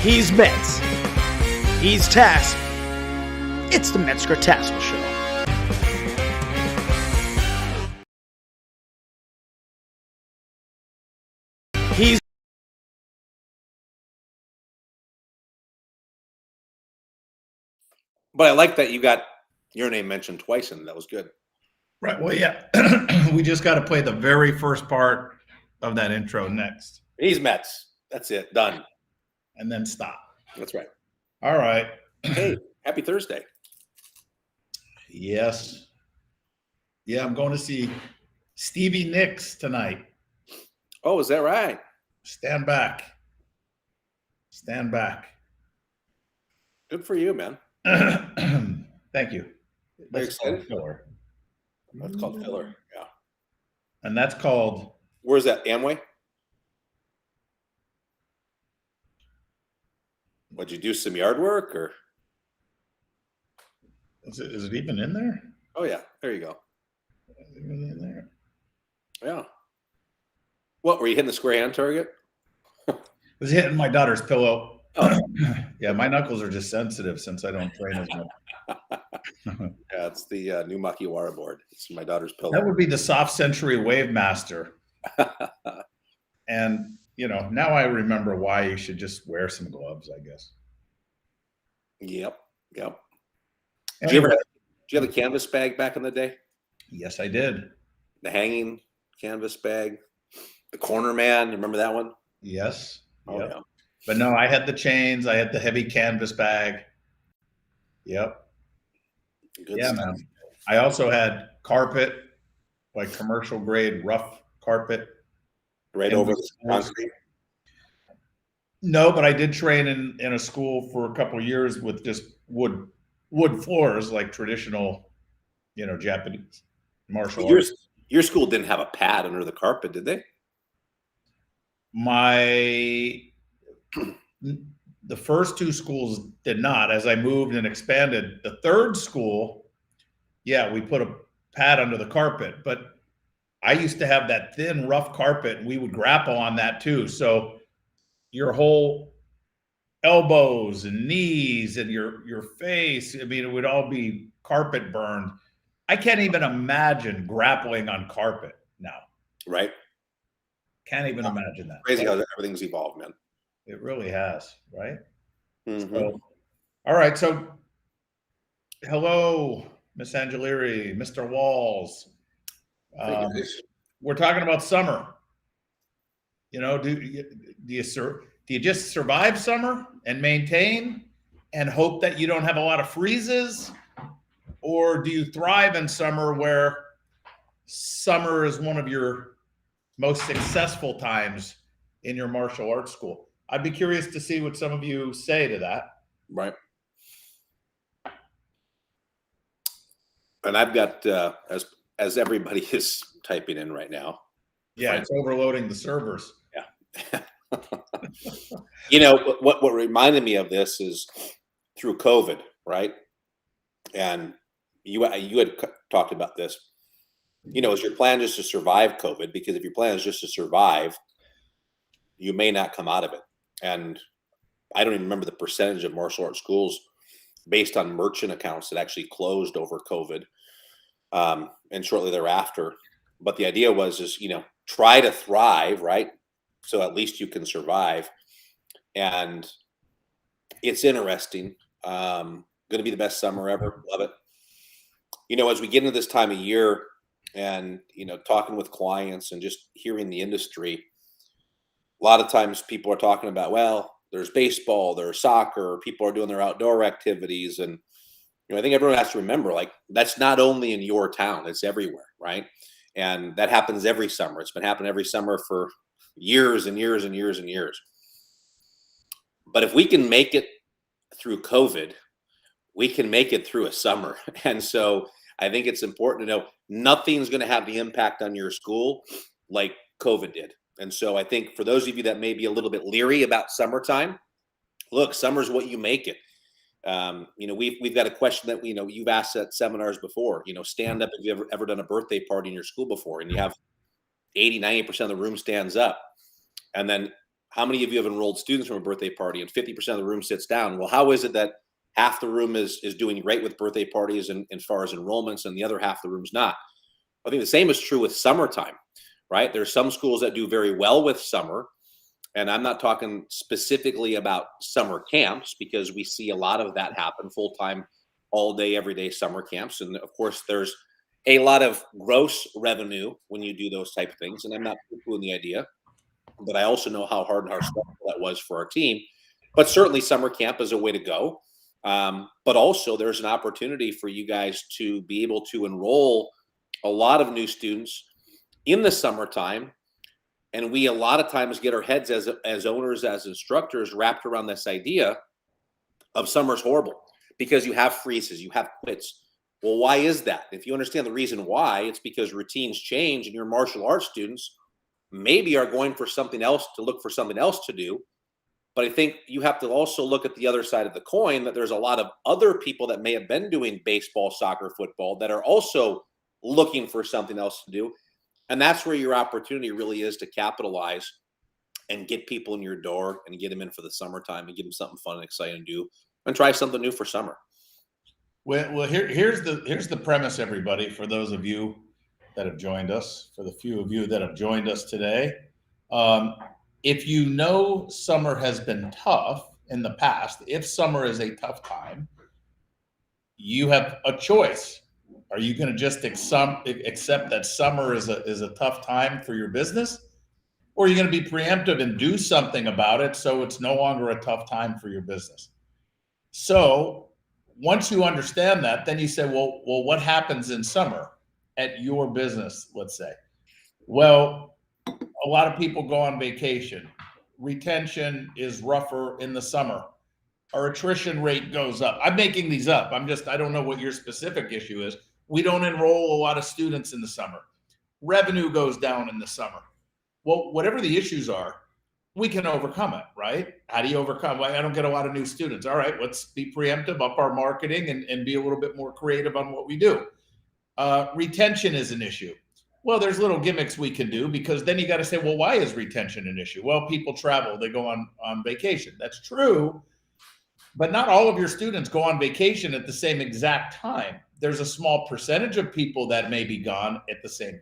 He's Metz. He's Tass. It's the Metzger Tassoul Show. He's But I like that you got your name mentioned twice, and that was good. Right. Well, yeah. We just got to play the very first part of that intro next. He's Metz. That's it. Done. And then stop. That's right. All right. Hey, happy Thursday. Yes. Yeah, I'm going to see Stevie Nicks tonight. Oh, is that right? Stand back. Stand back. Good for you, man. Thank you. That's called filler. That's called filler. Yeah. And that's called. Where's that? Amway? Would you do some yard work or? Is it even in there? Oh yeah, there you go. Is it even in there? Yeah. What were you hitting the square hand target? I was hitting my daughter's pillow. Oh. Yeah, my knuckles are just sensitive since I don't train as much. Yeah, it's the new Makiwara board. It's my daughter's pillow. That would be the Soft Century Wave Master. And, now I remember why you should just wear some gloves, I guess. Yep. Anyway, Did you have a canvas bag back in the day? Yes, I did. The hanging canvas bag, the corner man. Remember that one? Yes. Oh, Yep. yeah. But no, I had the chains. I had the heavy canvas bag. Yep. Good Yeah, stuff. man. I also had carpet, like commercial grade rough carpet. Right over the concrete. No, but I did train in a school for a couple of years with just wood floors, like traditional, Japanese martial arts. Your school didn't have a pad under the carpet, did they? The first two schools did not. As I moved and expanded, the third school, yeah, we put a pad under the carpet, but I used to have that thin, rough carpet, and we would grapple on that too. So your whole elbows and knees and your face, I mean, it would all be carpet burned. I can't even imagine grappling on carpet now. Right. Can't even imagine that. Crazy how everything's evolved, man. It really has, right? Mm-hmm. So, all right. So, hello, Miss Angelieri, Mr. Walls. We're talking about summer. Do you just survive summer and maintain and hope that you don't have a lot of freezes, or do you thrive in summer where summer is one of your most successful times in your martial arts school? I'd be curious to see what some of you say to that. Right. And I've got as everybody is typing in right now. Yeah, it's overloading the servers. Yeah. What reminded me of this is through COVID, right? And you had talked about this. Is your plan just to survive COVID? Because if your plan is just to survive, you may not come out of it. And I don't even remember the percentage of martial arts schools based on merchant accounts that actually closed over COVID and shortly thereafter. But the idea was try to thrive, right? So at least you can survive. And it's interesting. Going to be the best summer ever. Love it. As we get into this time of year and, talking with clients and just hearing the industry, a lot of times people are talking about, well, there's baseball, there's soccer, people are doing their outdoor activities. And, I think everyone has to remember, like, that's not only in your town, it's everywhere, right? And that happens every summer. It's been happening every summer for years and years and years and years. But if we can make it through COVID, we can make it through a summer. And so I think it's important to know nothing's going to have the impact on your school like COVID did. And so I think for those of you that may be a little bit leery about summertime, look, summer's what you make it. We've got a question that you've asked at seminars before. Stand up. Have you ever done a birthday party in your school before, and you have 80-90% of the room stands up, and then how many of you have enrolled students from a birthday party and 50% of the room sits down? Well, how is it that half the room is doing great with birthday parties and as far as enrollments, and the other half of the room's not? I think the same is true with summertime, right? There's some schools that do very well with summer. And I'm not talking specifically about summer camps, because we see a lot of that happen full-time, all day, every day summer camps. And of course, there's a lot of gross revenue when you do those type of things. And I'm not poo-pooing the idea, but I also know how hard and how stressful that was for our team. But certainly summer camp is a way to go. But also there's an opportunity for you guys to be able to enroll a lot of new students in the summertime. And we a lot of times get our heads as owners, as instructors, wrapped around this idea of summer's horrible because you have freezes, you have quits. Well, why is that? If you understand the reason why, it's because routines change and your martial arts students maybe are going for something else, to look for something else to do. But I think you have to also look at the other side of the coin, that there's a lot of other people that may have been doing baseball, soccer, football that are also looking for something else to do. And that's where your opportunity really is to capitalize and get people in your door and get them in for the summertime and give them something fun and exciting to do and try something new for summer. Well, here's the premise, everybody, for those of you that have joined us, for the few of you that have joined us today. If you know summer has been tough in the past, if summer is a tough time, you have a choice. Are you going to just accept that summer is a tough time for your business? Or are you going to be preemptive and do something about it so it's no longer a tough time for your business? So once you understand that, then you say, well, what happens in summer at your business, let's say? Well, a lot of people go on vacation. Retention is rougher in the summer. Our attrition rate goes up. I'm making these up. I don't know what your specific issue is. We don't enroll a lot of students in the summer. Revenue goes down in the summer. Well, whatever the issues are, we can overcome it, right? How do you overcome? Well, I don't get a lot of new students. All right, let's be preemptive, up our marketing, and be a little bit more creative on what we do. Retention is an issue. Well, there's little gimmicks we can do, because then you got to say, well, why is retention an issue? Well, people travel, they go on vacation. That's true. But not all of your students go on vacation at the same exact time. There's a small percentage of people that may be gone at the same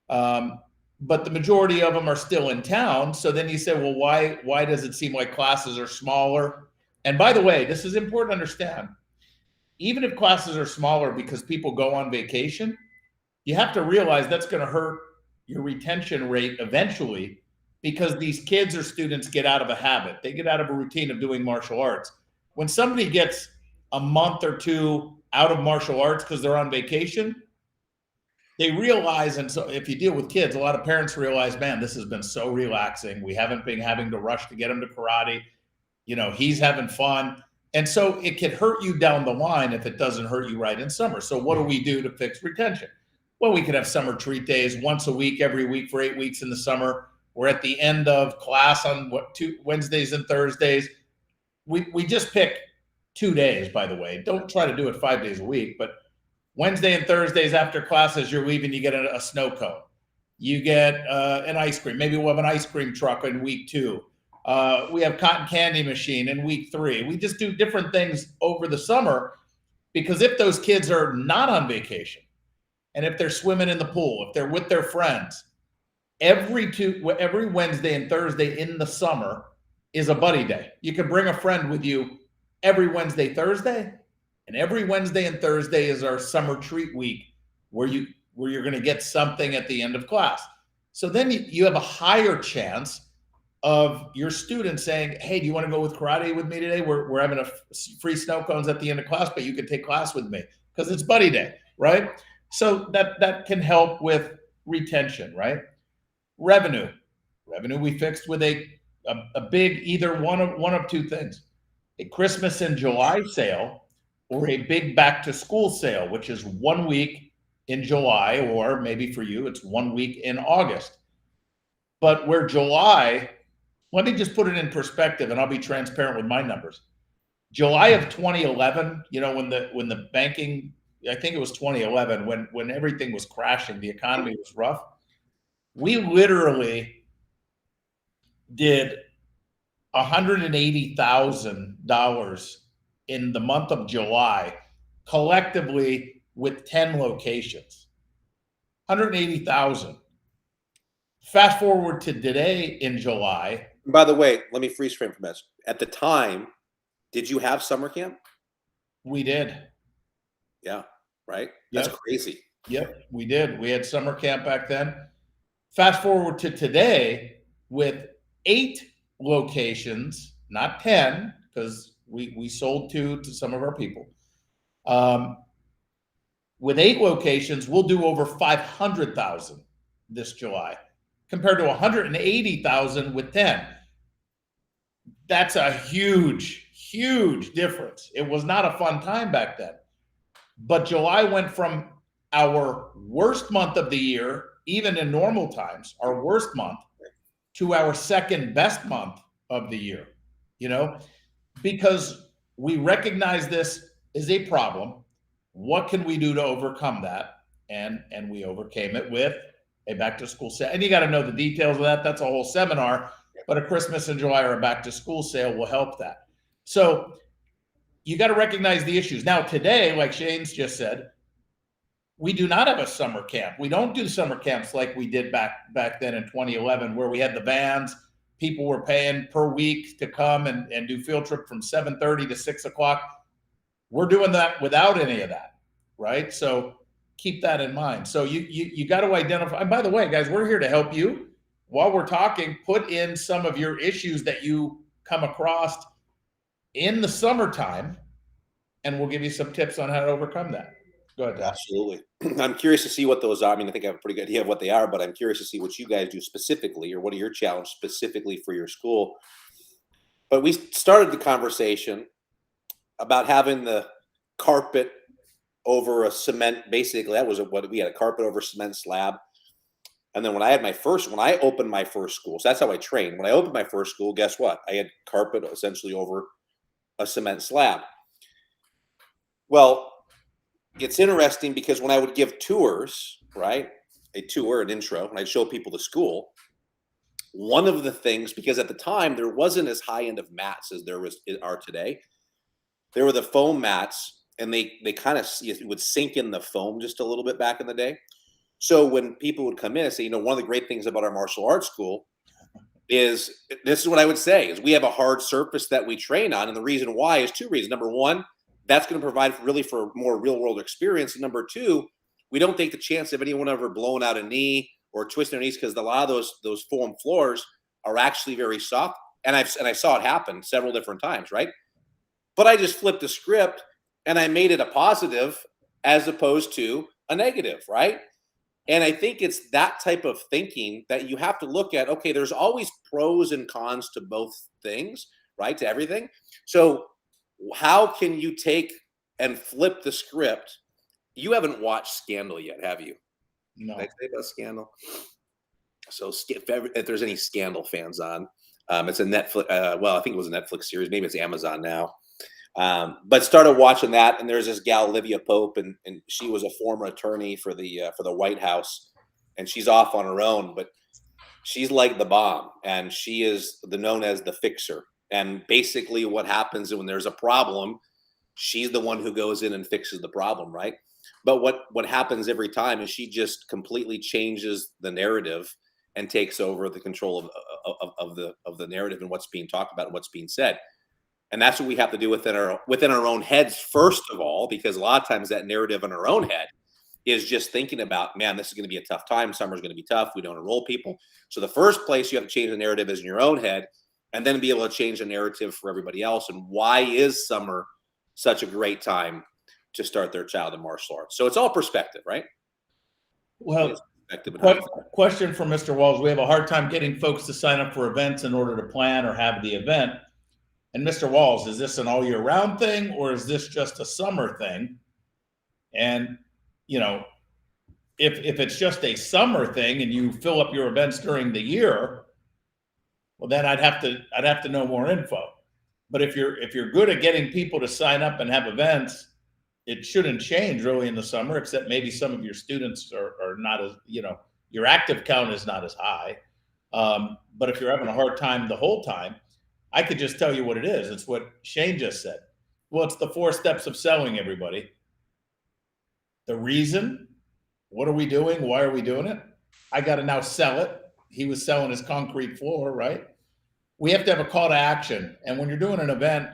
time. But the majority of them are still in town. So then you say, well, why does it seem like classes are smaller? And by the way, this is important to understand. Even if classes are smaller because people go on vacation, you have to realize that's going to hurt your retention rate eventually, because these kids or students get out of a habit. They get out of a routine of doing martial arts. When somebody gets a month or two out of martial arts because they're on vacation, they realize, and so if you deal with kids, a lot of parents realize, man, this has been so relaxing. We haven't been having to rush to get him to karate. He's having fun. And so it can hurt you down the line if it doesn't hurt you right in summer. So what do we do to fix retention? Well, we could have summer treat days once a week, every week for 8 weeks in the summer. We're at the end of class on Wednesdays and Thursdays. We just pick 2 days, by the way. Don't try to do it 5 days a week, but Wednesday and Thursdays after classes, you're leaving, you get a snow cone. You get an ice cream. Maybe we'll have an ice cream truck in week 2. We have cotton candy machine in week 3. We just do different things over the summer, because if those kids are not on vacation, and if they're swimming in the pool, if they're with their friends, every Wednesday and Thursday in the summer is a buddy day. You can bring a friend with you every Wednesday, Thursday, and every Wednesday and Thursday is our summer treat week, where you're going to get something at the end of class. So then you have a higher chance of your students saying, hey, do you want to go with karate with me today? We're having a free snow cones at the end of class, but you can take class with me because it's buddy day, right? So that can help with retention, right? Revenue we fixed with a big, either one of two things: a Christmas in July sale or a big back to school sale, which is 1 week in July, or maybe for you, it's 1 week in August. But where July, let me just put it in perspective, and I'll be transparent with my numbers. July of 2011, when the banking, I think it was 2011, when everything was crashing, the economy was rough. We literally did $180,000 in the month of July, collectively with 10 locations. 180,000. Fast forward to today in July. By the way, let me freeze frame for a minute. At the time, did you have summer camp? We did. Yeah, right? That's crazy. Yep, we did. We had summer camp back then. Fast forward to today with 8 locations, not 10, because we sold 2 to some of our people. With 8 locations, we'll do over 500,000 this July, compared to 180,000 with 10. That's a huge, huge difference. It was not a fun time back then. But July went from our worst month of the year, even in normal times, our worst month, to our second best month of the year, because we recognize this is a problem. What can we do to overcome that? And we overcame it with a back to school sale. And you got to know the details of that. That's a whole seminar, but a Christmas in July or a back to school sale will help that. So you got to recognize the issues. Now today, like Shane's just said, we do not have a summer camp. We don't do summer camps like we did back then in 2011, where we had the vans. People were paying per week to come and do field trip from 7:30 to 6 o'clock. We're doing that without any of that, right? So keep that in mind. So you got to identify. And by the way, guys, we're here to help you. While we're talking, put in some of your issues that you come across in the summertime, and we'll give you some tips on how to overcome that. Go ahead, Tom. Absolutely. I'm curious to see what those are. I mean, I think I have a pretty good idea of what they are, but I'm curious to see what you guys do specifically, or what are your challenges specifically for your school. But we started the conversation about having the carpet over a cement. Basically, that was what we had, a carpet over cement slab. And then when I opened my first school, so that's how I trained. When I opened my first school, guess what? I had carpet essentially over a cement slab. Well, it's interesting because when I would give tours, right, an intro, and I'd show people the school, one of the things, because at the time there wasn't as high end of mats as there are today, there were the foam mats, and they kind of would sink in the foam just a little bit back in the day. So when people would come in and say, one of the great things about our martial arts school is, this is what I would say, is we have a hard surface that we train on. And the reason why is 2 reasons. Number one, that's going to provide really for more real world experience. And number 2, we don't take the chance of anyone ever blowing out a knee or twisting their knees, because a lot of those foam floors are actually very soft. And I saw it happen several different times, right? But I just flipped the script and I made it a positive as opposed to a negative, right? And I think it's that type of thinking that you have to look at. Okay, there's always pros and cons to both things, right? To everything. So how can you take and flip the script? You haven't watched Scandal yet, have you? No. Did I say about Scandal? So if there's any Scandal fans on, it's a Netflix. Well, I think it was a Netflix series. Maybe it's Amazon now. But started watching that, and there's this gal, Olivia Pope, and she was a former attorney for the White House, and she's off on her own, but she's like the bomb, and she is known as the fixer. And basically what happens when there's a problem, she's the one who goes in and fixes the problem, right? But what happens every time is she just completely changes the narrative and takes over the control of the narrative and what's being talked about and what's being said. And that's what we have to do within our own heads, first of all, because a lot of times that narrative in our own head is just thinking about, man, this is going to be a tough time. Summer's going to be tough. We don't enroll people. So the first place you have to change the narrative is in your own head, and then be able to change the narrative for everybody else. And why is summer such a great time to start their child in martial arts? So it's all perspective, right? Well, question for Mr. Walls. We have a hard time getting folks to sign up for events in order to plan or have the event. And Mr. Walls, is this an all year round thing, or is this just a summer thing? And, if it's just a summer thing and you fill up your events during the year, well, then I'd have to know more info. But if you're good at getting people to sign up and have events, it shouldn't change really in the summer, except maybe some of your students are not as, your active count is not as high. But if you're having a hard time the whole time, I could just tell you what it is. It's what Shane just said. Well, it's the 4 steps of selling, everybody. The reason, what are we doing? Why are we doing it? I got to now sell it. He was selling his concrete floor, right? We have to have a call to action. And when you're doing an event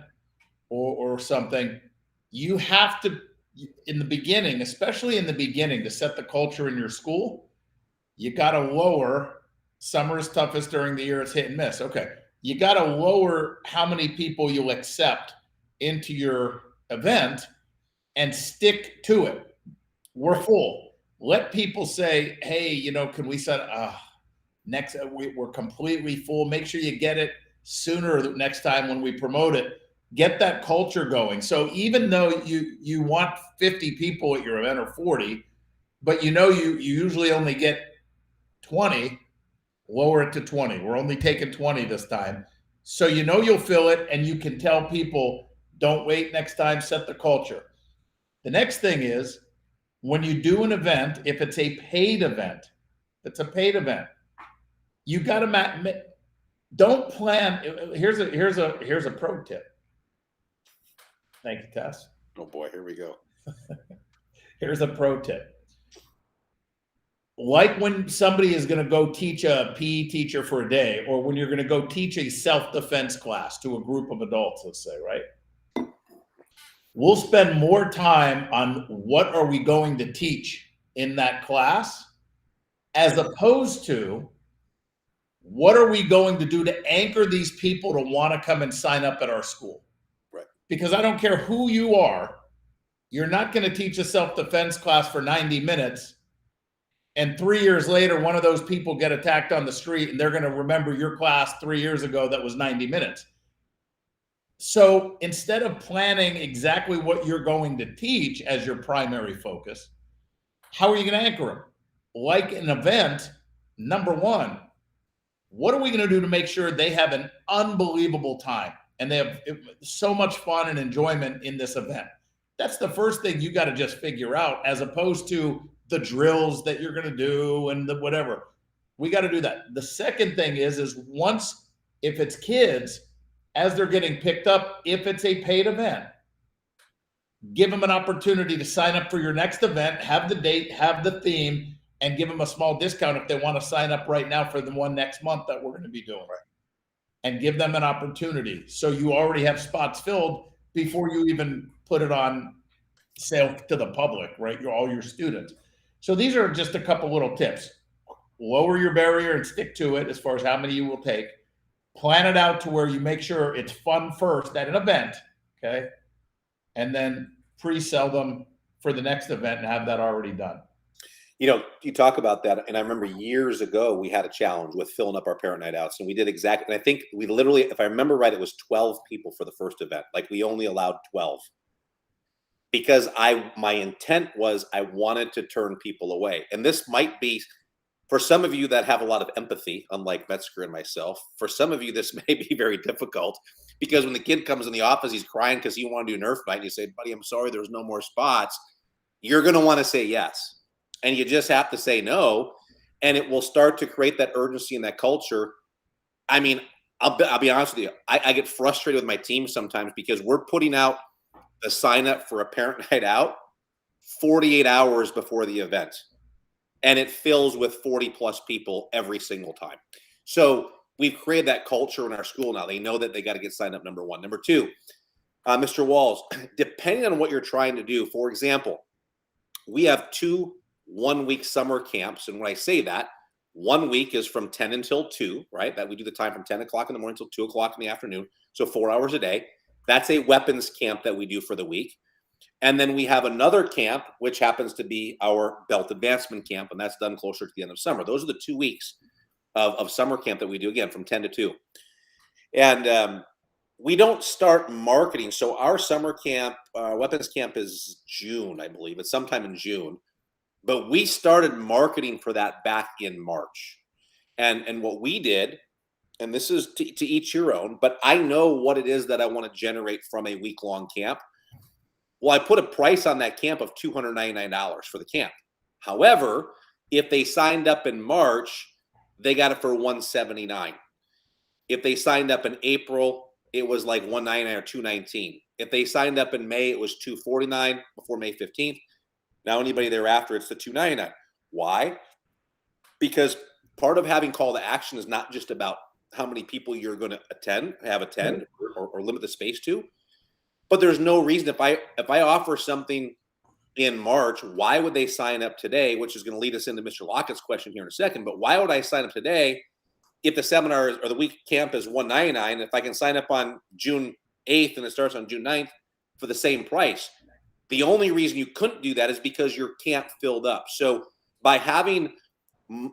or something, you have to, in the beginning, especially in the beginning, to set the culture in your school, you got to lower. Summer is toughest during the year. It's hit and miss. Okay. You got to lower how many people you'll accept into your event and stick to it. We're full. Let people say, hey, can we set next? We're completely full. Make sure you get it sooner the next time when we promote it. Get that culture going. So even though you want 50 people at your event or 40, but you usually only get 20, lower it to 20. We're only taking 20 this time. So you'll fill it, and you can tell people, don't wait next time, set the culture. The next thing is, when you do an event, if it's a paid event, you got to don't plan. Here's a pro tip. Thank you, Tess. Oh boy, here we go. Here's a pro tip. Like when somebody is going to go teach a PE teacher for a day, or when you're going to go teach a self-defense class to a group of adults, let's say, right? We'll spend more time on what are we going to teach in that class, as opposed to what are we going to do to anchor these people to want to come and sign up at our school. Right. Because I don't care who you are, you're not going to teach a self-defense class for 90 minutes. And 3 years later, one of those people get attacked on the street, and they're going to remember your class 3 years ago that was 90 minutes. So instead of planning exactly what you're going to teach as your primary focus, how are you going to anchor them? Like an event, number one, what are we going to do to make sure they have an unbelievable time and they have so much fun and enjoyment in this event? That's the first thing you got to just figure out, as opposed to the drills that you're going to do and the whatever. We got to do that. The second thing is once, if it's kids, as they're getting picked up, if it's a paid event, give them an opportunity to sign up for your next event, have the date, have the theme, and give them a small discount if they want to sign up right now for the one next month that we're going to be doing. Right. And give them an opportunity. So you already have spots filled before you even put it on sale to the public, right? All your students. So these are just a couple little tips. Lower your barrier and stick to it as far as how many you will take. Plan it out to where you make sure it's fun first at an event, okay? And then pre-sell them for the next event and have that already done. You talk about that, and I remember years ago we had a challenge with filling up our parent night outs, and we did exactly, and I think we literally, if I remember right, it was 12 people for the first event. Like, we only allowed 12. Because my intent was I wanted to turn people away. And this might be, for some of you that have a lot of empathy, unlike Metzger and myself, for some of you, this may be very difficult, because when the kid comes in the office, he's crying because he wanted to do Nerf night, and you say, buddy, I'm sorry, there's no more spots. You're going to want to say yes. And you just have to say no. And it will start to create that urgency and that culture. I mean, I'll be honest with you. I get frustrated with my team sometimes because we're putting out the sign up for a parent night out 48 hours before the event, and it fills with 40 plus people every single time. So we've created that culture in our school now. They know that they got to get signed up, number one. Number two, Mr. Walls, depending on what you're trying to do, for example, we have 2 one-week summer camps. And when I say that, 1 week is from 10 until 2, right? That we do the time from 10 o'clock in the morning until 2 o'clock in the afternoon. So 4 hours a day. That's a weapons camp that we do for the week. And then we have another camp, which happens to be our belt advancement camp. And that's done closer to the end of summer. Those are the 2 weeks of summer camp that we do, again, from 10 to 2. And we don't start marketing. So our summer camp, weapons camp is June, I believe. It's sometime in June. But we started marketing for that back in March. And what we did, and this is to each your own, but I know what it is that I want to generate from a week-long camp. Well, I put a price on that camp of $299 for the camp. However, if they signed up in March, they got it for $179. If they signed up in April, it was like $199 or $219. If they signed up in May, it was $249 before May 15th. Now anybody thereafter, it's the $299. Why? Because part of having call to action is not just about how many people you're going to attend or limit the space to, but there's no reason if I offer something in March, why would they sign up today? Which is going to lead us into Mr. Lockett's question here in a second. But why would I sign up today if the seminar or the week camp is $199? If I can sign up on June 8th and it starts on June 9th for the same price? The only reason you couldn't do that is because your camp filled up. So by having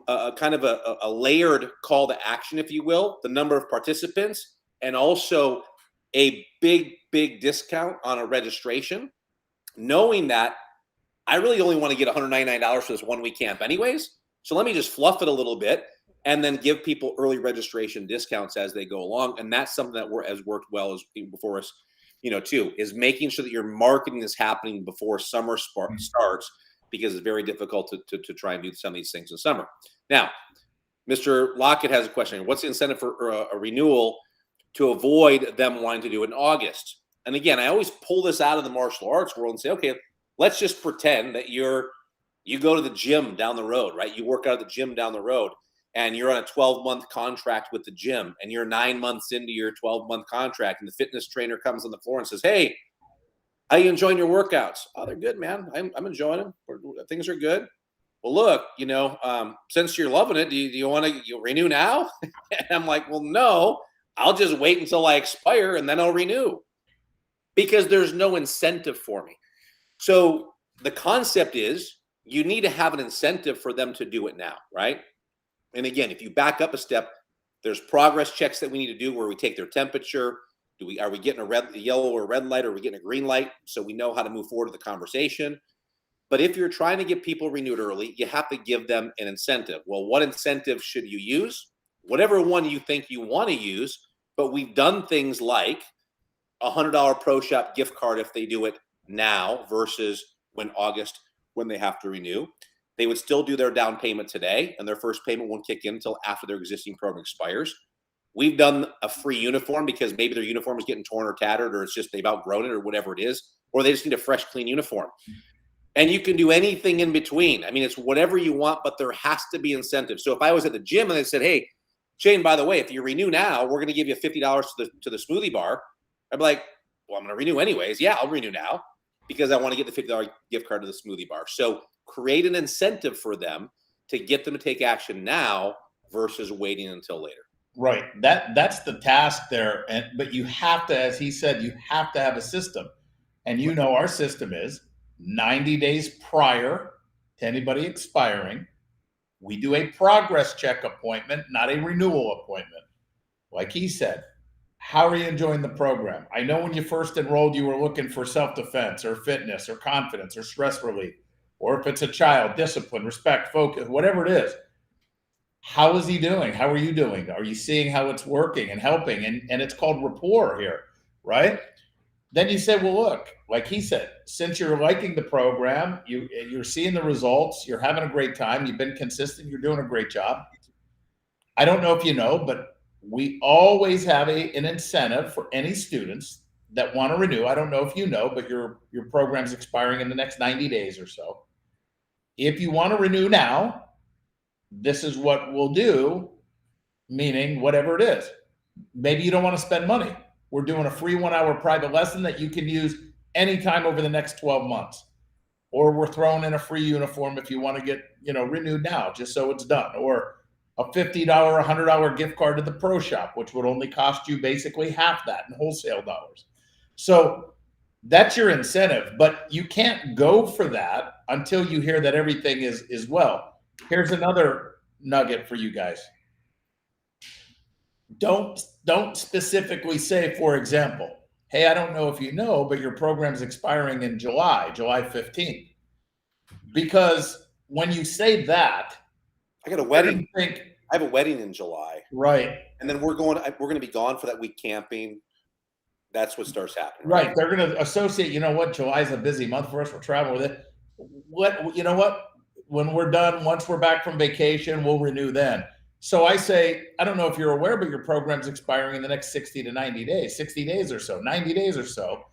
a kind of a layered call to action, if you will, the number of participants, and also a big discount on a registration, knowing that I really only want to get $199 for this 1 week camp anyways. So let me just fluff it a little bit and then give people early registration discounts as they go along. And that's something that has worked well as before us, too, is making sure that your marketing is happening before summer starts, because it's very difficult to try and do some of these things in summer. Now, Mr. Lockett has a question. What's the incentive for a renewal to avoid them wanting to do it in August? And again, I always pull this out of the martial arts world and say, okay, let's just pretend that you go to the gym down the road, right? You work out at the gym down the road, and you're on a 12-month contract with the gym, and you're 9 months into your 12-month contract, and the fitness trainer comes on the floor and says, hey, how you enjoying your workouts? Oh, they're good, man. I'm enjoying them. Things are good. Well, look, since you're loving it, do you want to renew now? And I'm like, well, no, I'll just wait until I expire and then I'll renew, because there's no incentive for me. So the concept is you need to have an incentive for them to do it now, right? And again, if you back up a step, there's progress checks that we need to do where we take their temperature. Are we getting a yellow or red light, or are we getting a green light, so we know how to move forward to the conversation? But if you're trying to get people renewed early, you have to give them an incentive. Well, what incentive should you use? Whatever one you think you want to use. But we've done things like a $100 Pro Shop gift card if they do it now versus when they have to renew. They would still do their down payment today, and their first payment won't kick in until after their existing program expires. We've done a free uniform because maybe their uniform is getting torn or tattered, or it's just they've outgrown it or whatever it is, or they just need a fresh, clean uniform. And you can do anything in between. I mean, it's whatever you want, but there has to be incentive. So if I was at the gym and they said, hey, Shane, by the way, if you renew now, we're going to give you $50 to the smoothie bar. I'd be like, well, I'm going to renew anyways. Yeah, I'll renew now because I want to get the $50 gift card to the smoothie bar. So create an incentive for them to get them to take action now versus waiting until later. Right. That's the task there. But you have to, as he said, you have to have a system. And our system is 90 days prior to anybody expiring, we do a progress check appointment, not a renewal appointment. Like he said, how are you enjoying the program? I know when you first enrolled, you were looking for self-defense or fitness or confidence or stress relief, or if it's a child, discipline, respect, focus, whatever it is. How is he doing? How are you doing? Are you seeing how it's working and helping? And it's called rapport here, right? Then you say, well, look, like he said, since you're liking the program, you're seeing the results, you're having a great time, you've been consistent, you're doing a great job. I don't know if you know, but we always have an incentive for any students that want to renew. I don't know if you know, but your program's expiring in the next 90 days or so. If you want to renew now, this is what we'll do, meaning whatever it is. Maybe you don't want to spend money. We're doing a free 1-hour private lesson that you can use anytime over the next 12 months. Or we're throwing in a free uniform if you want to get, renewed now, just so it's done. Or a $50, $100 gift card to the Pro Shop, which would only cost you basically half that in wholesale dollars. So that's your incentive, but you can't go for that until you hear that everything is well. Here's another nugget for you guys. Don't specifically say, for example, hey, I don't know if you know, but your program's expiring in July 15th. Because when you say that, I got a wedding. I have a wedding in July. Right. And then we're going to be gone for that week camping. That's what starts happening. Right. They're going to associate, July is a busy month for us. We'll travel with it. When we're done, once we're back from vacation, we'll renew then. So I say, I don't know if you're aware, but your program's expiring in the next 60 to 90 days, 60 days or so, 90 days or so.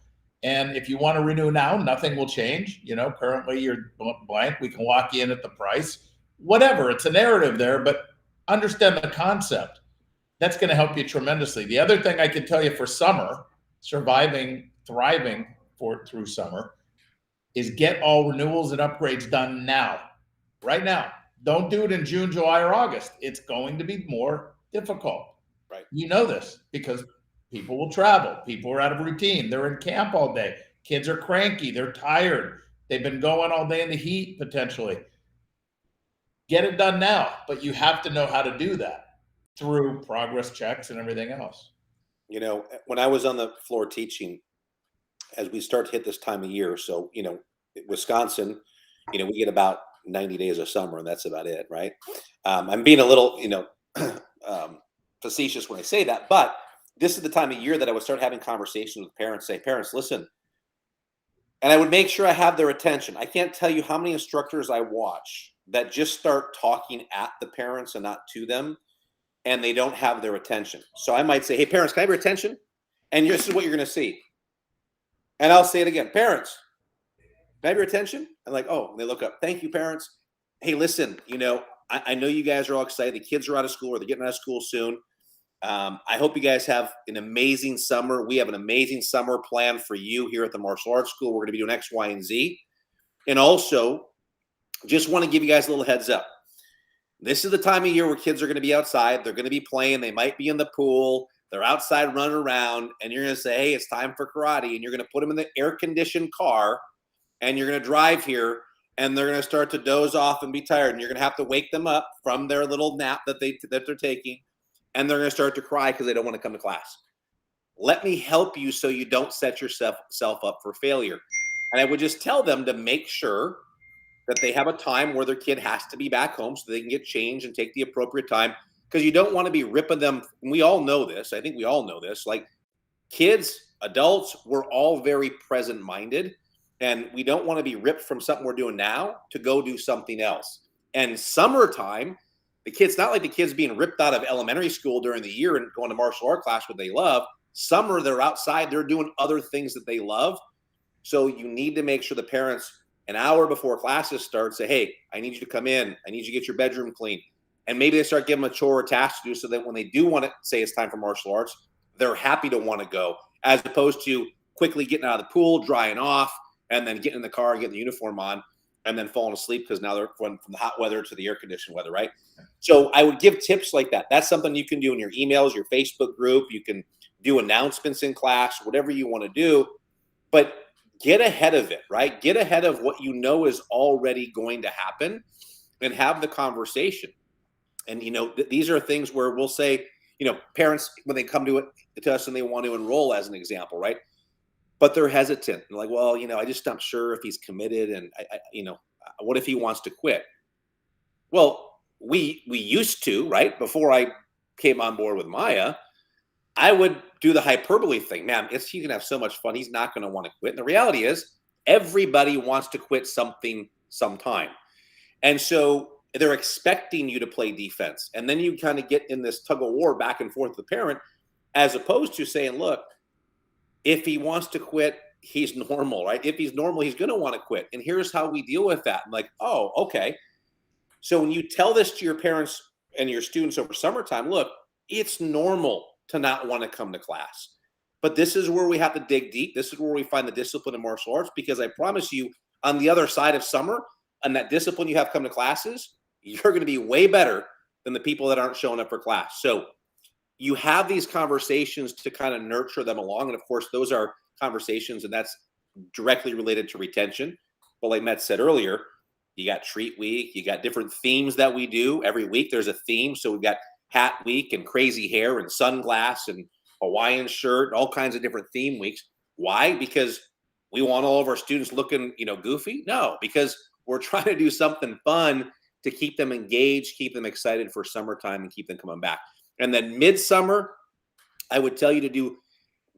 And if you want to renew now, nothing will change. You know, currently you're blank. We can lock you in at the price, whatever. It's a narrative there, but understand the concept. That's going to help you tremendously. The other thing I can tell you for summer, thriving through summer, is get all renewals and upgrades done now, right now. Don't do it in June, July, or August. It's going to be more difficult. Right. You know this because people will travel. People are out of routine. They're in camp all day. Kids are cranky. They're tired. They've been going all day in the heat potentially. Get it done now, but you have to know how to do that through progress checks and everything else. You know, when I was on the floor teaching, as we start to hit this time of year, so, you know, Wisconsin, you know, we get about 90 days of summer and that's about it, right? I'm being a little, you know, facetious when I say that, but this is the time of year that I would start having conversations with parents, say, parents, listen, and I would make sure I have their attention. I can't tell you how many instructors I watch that just start talking at the parents and not to them, and they don't have their attention. So I might say, hey, parents, can I have your attention? And this is what you're going to see. And I'll say it again, parents, can I have your attention? I'm like, oh, and they look up. Thank you, parents. Hey, listen, you know, I know you guys are all excited. The kids are out of school or they're getting out of school soon. I hope you guys have an amazing summer. We have an amazing summer planned for you here at the Martial Arts School. We're going to be doing X, Y, and Z. And also, just want to give you guys a little heads up. This is the time of year where kids are going to be outside. They're going to be playing. They might be in the pool. They're outside running around. And you're going to say, hey, it's time for karate. And you're going to put them in the air-conditioned car. And you're going to drive here. And they're going to start to doze off and be tired. And you're going to have to wake them up from their little nap that they're taking. And they're going to start to cry because they don't want to come to class. Let me help you so you don't set yourself up for failure. And I would just tell them to make sure that they have a time where their kid has to be back home so they can get changed and take the appropriate time, because you don't want to be ripping them. We all know this. I think we all know this. Like kids, adults, we're all very present-minded, and we don't want to be ripped from something we're doing now to go do something else. And summertime, the kids, not like the kids being ripped out of elementary school during the year and going to martial art class, what they love. Summer, they're outside, they're doing other things that they love. So you need to make sure the parents, an hour before classes start, say, hey, I need you to come in. I need you to get your bedroom clean. And maybe they start giving them a chore or task to do so that when they do want to say it's time for martial arts, they're happy to want to go, as opposed to quickly getting out of the pool, drying off, and then getting in the car and getting the uniform on and then falling asleep because now they're going from the hot weather to the air-conditioned weather, right? So I would give tips like that. That's something you can do in your emails, your Facebook group. You can do announcements in class, whatever you want to do. But get ahead of it, right? Get ahead of what you know is already going to happen and have the conversation. And, you know, these are things where we'll say, you know, parents, when they come to us and they want to enroll, as an example, right? But they're hesitant. They're like, well, you know, I'm sure if he's committed, and you know, what if he wants to quit? Well, we used to, right? Before I came on board with Maya, I would do the hyperbole thing. Man, he's going to have so much fun. He's not going to want to quit. And the reality is everybody wants to quit something sometime. And so they're expecting you to play defense. And then you kind of get in this tug of war back and forth with the parent, as opposed to saying, look, if he wants to quit, he's normal, right? If he's normal, he's going to want to quit. And here's how we deal with that. I'm like, oh, okay. So when you tell this to your parents and your students over summertime, look, it's normal to not want to come to class. But this is where we have to dig deep. This is where we find the discipline in martial arts, because I promise you, on the other side of summer, and that discipline you have come to classes, you're going to be way better than the people that aren't showing up for class. So you have these conversations to kind of nurture them along. And of course, those are conversations, and that's directly related to retention. But like Matt said earlier, you got treat week, you got different themes that we do every week. There's a theme. So we've got hat week and crazy hair and sunglass and Hawaiian shirt, all kinds of different theme weeks. Why? Because we want all of our students looking, you know, goofy? No, because we're trying to do something fun to keep them engaged, keep them excited for summertime, and keep them coming back. And then midsummer, I would tell you to do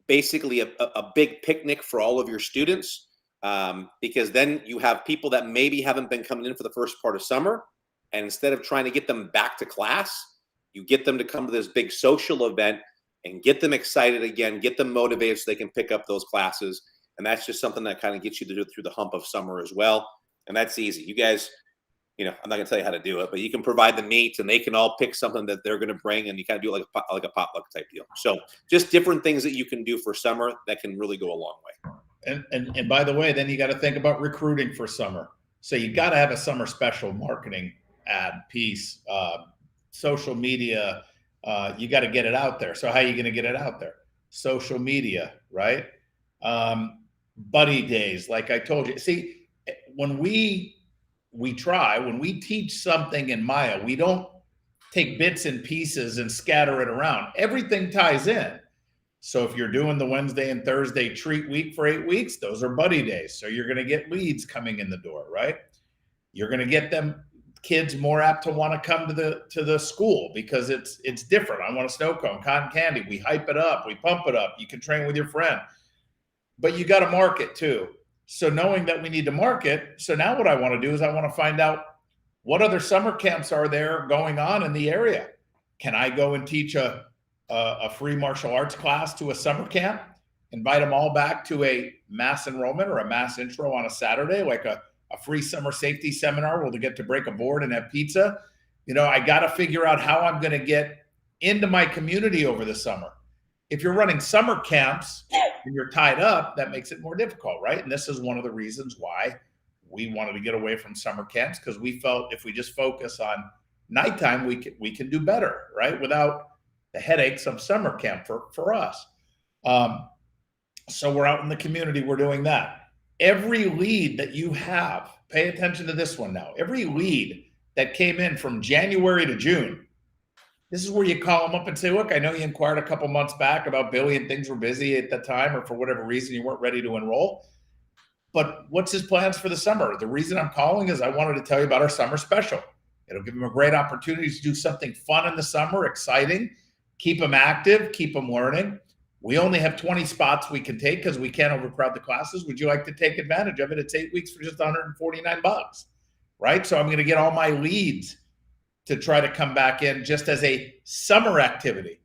basically a big picnic for all of your students, because then you have people that maybe haven't been coming in for the first part of summer. And instead of trying to get them back to class, You get them to come to this big social event and get them excited again, get them motivated so they can pick up those classes. And that's just something that kind of gets you to do it through the hump of summer as well. And that's easy. You guys, I'm not going to tell you how to do it, but you can provide the meat and they can all pick something that they're going to bring, and you kind of do it like a potluck type deal. So just different things that you can do for summer that can really go a long way. And by the way, then you got to think about recruiting for summer. So you got to have a summer special marketing ad piece, social media. You got to get it out there. So how are you going to get it out there? Social media, right? Buddy days, like I told you. See, when we teach something in Maya, we don't take bits and pieces and scatter it around. Everything ties in. So if you're doing the Wednesday and Thursday treat week for 8 weeks, those are buddy days. So you're going to get leads coming in the door, right? You're going to get them kids more apt to want to come to the school because it's different. I want a snow cone, cotton candy. We hype it up, we pump it up. You can train with your friend, but you got to market too. So knowing that we need to market, so now what I want to do is I want to find out what other summer camps are there going on in the area. Can I go and teach a free martial arts class to a summer camp, invite them all back to a mass enrollment or a mass intro on a Saturday, like a free summer safety seminar where they get to break a board and have pizza? I got to figure out how I'm going to get into my community over the summer. If you're running summer camps and you're tied up, that makes it more difficult, right? And this is one of the reasons why we wanted to get away from summer camps, because we felt if we just focus on nighttime, we can do better, right? Without the headaches of summer camp for us. So we're out in the community, we're doing that. Every lead that you have, pay attention to this one now. Every lead that came in from January to June, this is where you call them up and say, look, I know you inquired a couple months back about Billy and things were busy at the time, or for whatever reason you weren't ready to enroll. But what's his plans for the summer? The reason I'm calling is I wanted to tell you about our summer special. It'll give him a great opportunity to do something fun in the summer, exciting, keep them active, keep them learning. We only have 20 spots we can take because we can't overcrowd the classes. Would you like to take advantage of it? It's 8 weeks for just $149, right? So I'm going to get all my leads to try to come back in just as a summer activity.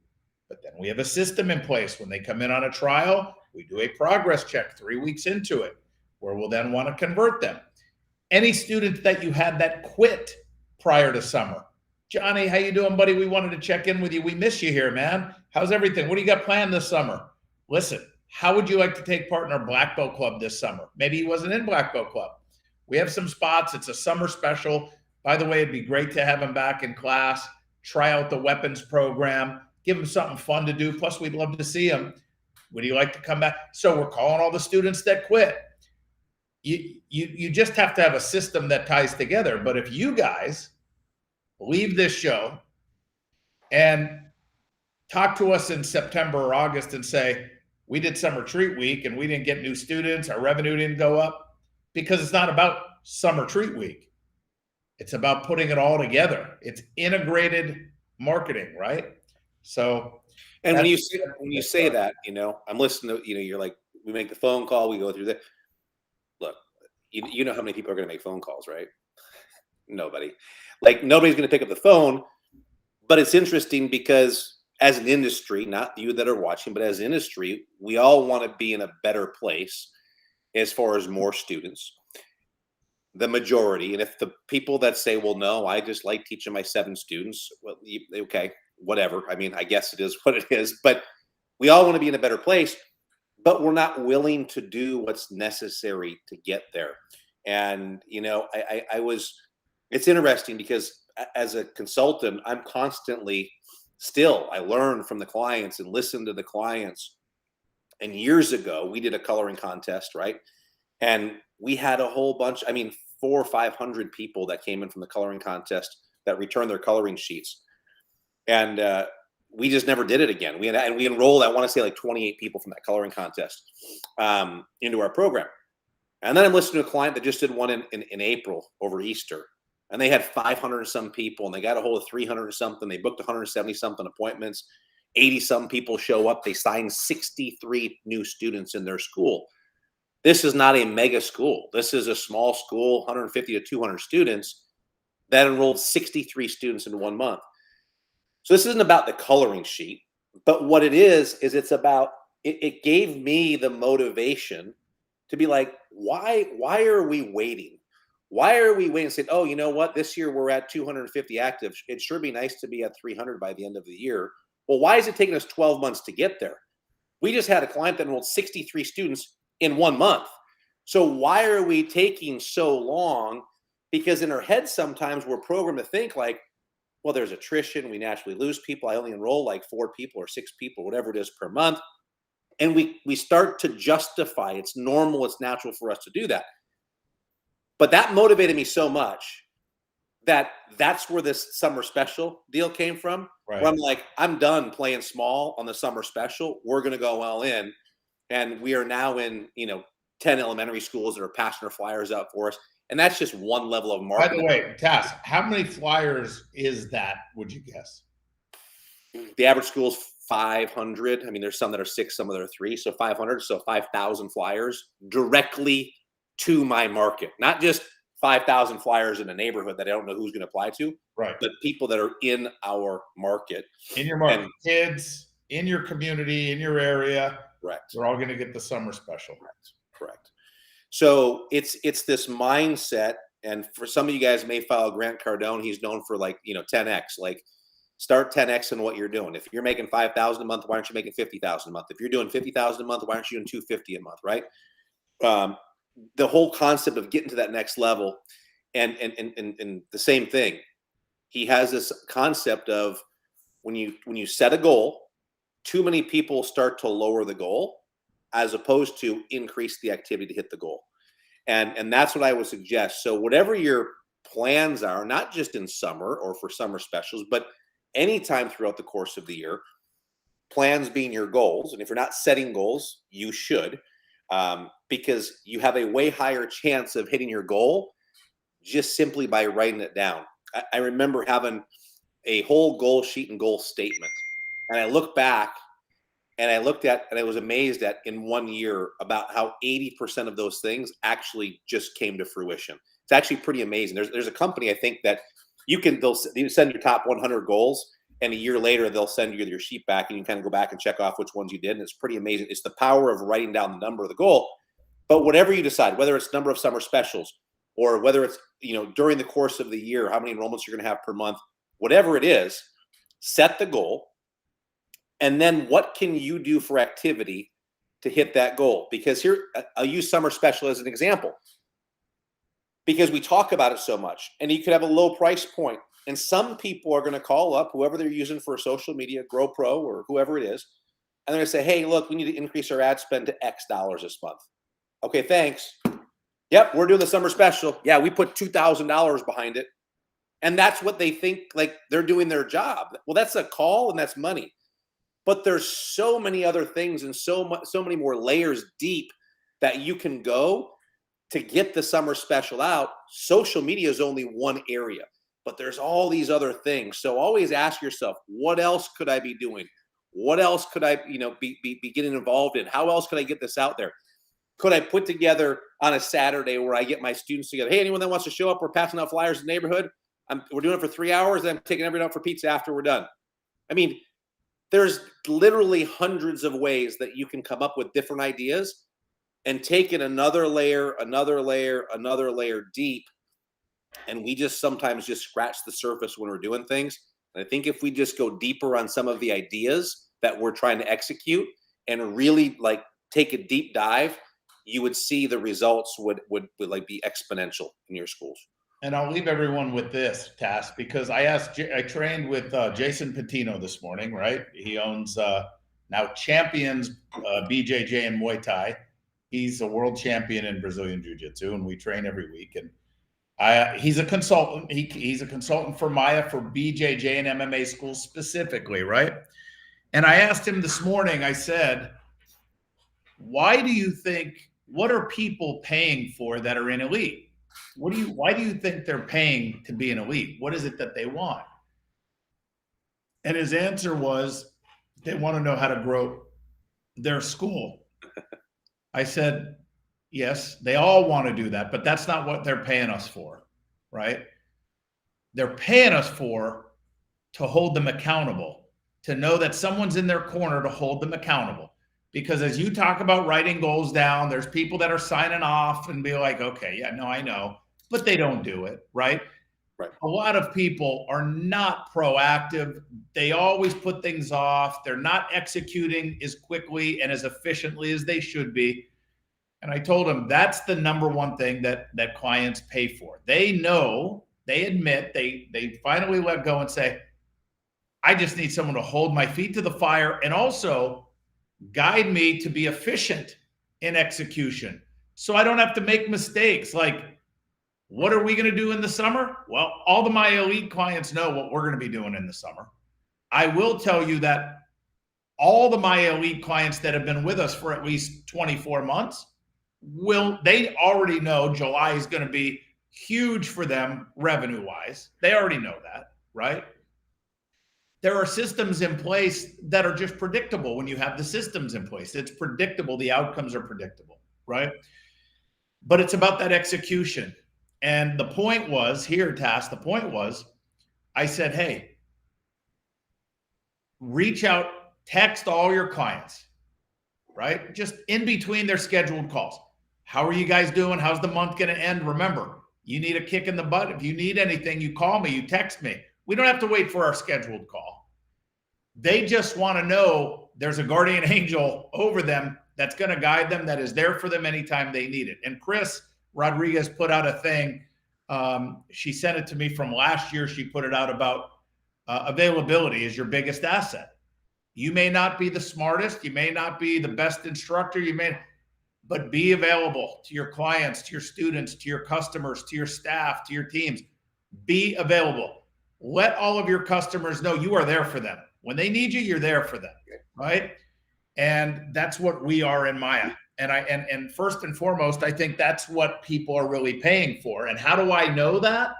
But then we have a system in place. When they come in on a trial, we do a progress check 3 weeks into it, where we'll then want to convert them. Any students that you had that quit prior to summer, Johnny, how you doing, buddy? We wanted to check in with you. We miss you here, man. How's everything? What do you got planned this summer? Listen, how would you like to take part in our Black Belt Club this summer? Maybe he wasn't in Black Belt Club. We have some spots. It's a summer special. By the way, it'd be great to have him back in class, try out the weapons program, give him something fun to do. Plus, we'd love to see him. Would he like to come back? So we're calling all the students that quit. You just have to have a system that ties together. But if you guys leave this show and talk to us in September or August and say, we did summer treat week and we didn't get new students, our revenue didn't go up, because it's not about summer treat week. It's about putting it all together. It's integrated marketing, right? So, and when you say that, I'm listening to, you're like, we make the phone call, we go through that. Look, you know how many people are going to make phone calls, right? Nobody. Like, nobody's going to pick up the phone. But it's interesting because as an industry, not you that are watching, but as an industry, we all want to be in a better place as far as more students. The majority. And if the people that say, well, no, I just like teaching my 7 students, well, okay, whatever. I mean, I guess it is what it is. But we all want to be in a better place, but we're not willing to do what's necessary to get there. And, it's interesting because as a consultant, I'm constantly I learn from the clients and listen to the clients. And years ago, we did a coloring contest, right? And we had a whole bunch, 400 or 500 people that came in from the coloring contest that returned their coloring sheets. And we just never did it again. We enrolled, I want to say, like 28 people from that coloring contest into our program. And then I'm listening to a client that just did one in April over Easter. And they had 500 and some people, and they got a hold of 300 or something. They booked 170 something appointments. 80 some people show up. They signed 63 new students in their school. This is not a mega school. This is a small school, 150 to 200 students that enrolled 63 students in 1 month. So this isn't about the coloring sheet, but what it is it's about, it gave me the motivation to be like, why are we waiting? Why are we waiting and saying, oh, you know what? This year we're at 250 active. It'd sure be nice to be at 300 by the end of the year. Well, why is it taking us 12 months to get there? We just had a client that enrolled 63 students in 1 month. So why are we taking so long? Because in our heads, sometimes we're programmed to think like, well, there's attrition. We naturally lose people. I only enroll like 4 people or 6 people, whatever it is per month. And we start to justify it's normal, it's natural for us to do that. But that motivated me so much that's where this summer special deal came from. Right. Where I'm like, I'm done playing small on the summer special. We're going to go all in. And we are now in, 10 elementary schools that are passing their flyers out for us. And that's just one level of marketing. By the way, Tass, how many flyers is that, would you guess? The average school is 500. I mean, there's some that are 6, some that are 3. So 500, so 5,000 flyers directly to my market. Not just 5,000 flyers in a neighborhood that I don't know who's going to apply to. Right. But people that are in our market. In your market, kids, in your community, in your area. Correct. They're all going to get the summer special. Correct. So it's this mindset, and for some of you guys may follow Grant Cardone. He's known for 10x. Like, start 10x in what you're doing. If you're making 5,000 a month, why aren't you making 50,000 a month? If you're doing 50,000 a month, why aren't you doing 250 a month? Right. The whole concept of getting to that next level, and the same thing. He has this concept of when you set a goal, too many people start to lower the goal as opposed to increase the activity to hit the goal. And that's what I would suggest. So whatever your plans are, not just in summer or for summer specials, but anytime throughout the course of the year, plans being your goals. And if you're not setting goals, you should, because you have a way higher chance of hitting your goal just simply by writing it down. I remember having a whole goal sheet and goal statement. And I look back and I looked at, and I was amazed at in 1 year about how 80% of those things actually just came to fruition. It's actually pretty amazing. There's a company, I think, that they'll send your top 100 goals, and a year later they'll send you your sheet back, and you can kind of go back and check off which ones you did. And it's pretty amazing. It's the power of writing down the number of the goal. But whatever you decide, whether it's number of summer specials or whether it's, during the course of the year, how many enrollments you're going to have per month, whatever it is, set the goal. And then what can you do for activity to hit that goal? Because here, I'll use summer special as an example, because we talk about it so much, and you could have a low price point. And some people are going to call up whoever they're using for social media, GrowPro or whoever it is, and they're going to say, hey, look, we need to increase our ad spend to X dollars this month. Okay, thanks. Yep, we're doing the summer special. Yeah, we put $2,000 behind it. And that's what they think, like they're doing their job. Well, that's a call and that's money. But there's so many other things and so many more layers deep that you can go to get the summer special out. Social media is only one area, but there's all these other things. So always ask yourself, what else could I be doing? What else could I, be getting involved in? How else could I get this out there? Could I put together on a Saturday where I get my students together? Hey, anyone that wants to show up, we're passing out flyers in the neighborhood. We're doing it for 3 hours. Then I'm taking everyone out for pizza after we're done. I mean, there's literally hundreds of ways that you can come up with different ideas and take it another layer deep. And we just sometimes just scratch the surface when we're doing things. And I think if we just go deeper on some of the ideas that we're trying to execute and really take a deep dive, you would see the results would be exponential in your schools. And I'll leave everyone with this, Tass, because I trained with Jason Patino this morning, right? He owns now Champions BJJ and Muay Thai. He's a world champion in Brazilian Jiu-Jitsu, and we train every week. And he's a consultant. He's a consultant for Maya for BJJ and MMA schools specifically, right? And I asked him this morning, I said, what are people paying for that are in elite? Why do you think they're paying to be an elite? What is it that they want? And his answer was, they want to know how to grow their school. I said, yes, they all want to do that, but that's not what they're paying us for, right? They're paying us for to hold them accountable, to know that someone's in their corner to hold them accountable. Because as you talk about writing goals down, there's people that are signing off and be like, okay, yeah, no, I know, but they don't do it, right? Right. A lot of people are not proactive. They always put things off. They're not executing as quickly and as efficiently as they should be. And I told them that's the number one thing that clients pay for. They know, they admit, they finally let go and say, I just need someone to hold my feet to the fire and also guide me to be efficient in execution so I don't have to make mistakes. Like, what are we going to do in the summer? Well, all of my elite clients know what we're going to be doing in the summer. I will tell you that all of my elite clients that have been with us for at least 24 months, they already know July is going to be huge for them revenue wise. They already know that, right? There are systems in place that are just predictable. When you have the systems in place, it's predictable. The outcomes are predictable, right? But it's about that execution. And the point was here, Tass, the point was, I said, hey, reach out, text all your clients, right? Just in between their scheduled calls. How are you guys doing? How's the month going to end? Remember, you need a kick in the butt. If you need anything, you call me, you text me. We don't have to wait for our scheduled call. They just want to know there's a guardian angel over them that's going to guide them, that is there for them anytime they need it. And Chris Rodriguez put out a thing. She sent it to me from last year. She put it out about availability is your biggest asset. You may not be the smartest. You may not be the best instructor. But be available to your clients, to your students, to your customers, to your staff, to your teams. Be available. Let all of your customers know you are there for them. When they need you, you're there for them, right? And that's what we are in Maya. And first and foremost, I think that's what people are really paying for. And how do I know that?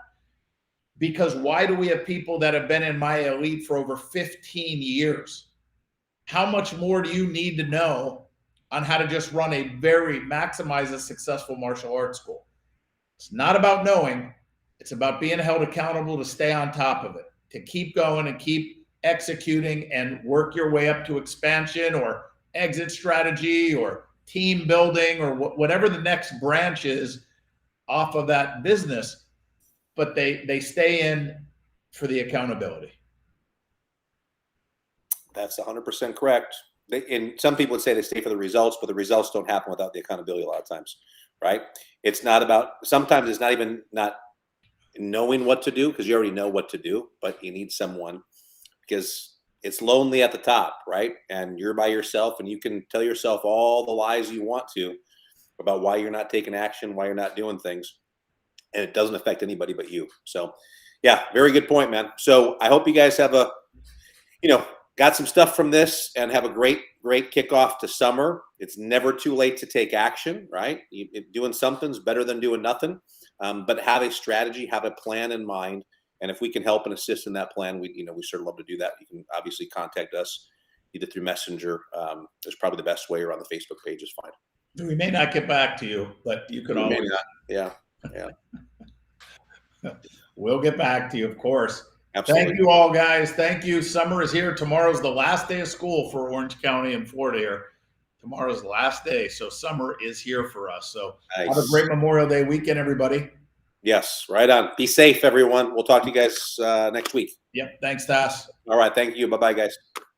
Because why do we have people that have been in Maya Elite for over 15 years? How much more do you need to know on how to just maximize a successful martial arts school? It's not about knowing. It's about being held accountable to stay on top of it, to keep going and keep executing and work your way up to expansion or exit strategy or team building or whatever the next branch is off of that business. But they stay in for the accountability. That's 100% correct. And some people would say they stay for the results, but the results don't happen without the accountability a lot of times, right? It's not about, sometimes it's not even not knowing what to do, because you already know what to do, but you need someone, because it's lonely at the top, right? And you're by yourself, and you can tell yourself all the lies you want to about why you're not taking action, why you're not doing things, and it doesn't affect anybody but you. So yeah, very good point, man. So I hope you guys have got some stuff from this and have a great kickoff to summer. It's never too late to take action, right? Doing something's better than doing nothing. But have a strategy, have a plan in mind. And if we can help and assist in that plan, we sort of love to do that. You can obviously contact us either through Messenger. There's probably the best way, or on the Facebook page is fine. We may not get back to you, but you can always. Yeah. We'll get back to you, of course. Absolutely. Thank you all, guys. Thank you. Summer is here. Tomorrow's the last day of school for Orange County and Florida here. Tomorrow's the last day. So summer is here for us. So nice. Have a great Memorial Day weekend, everybody. Yes, right on. Be safe, everyone. We'll talk to you guys next week. Yep. Thanks, Tass. All right. Thank you. Bye-bye, guys.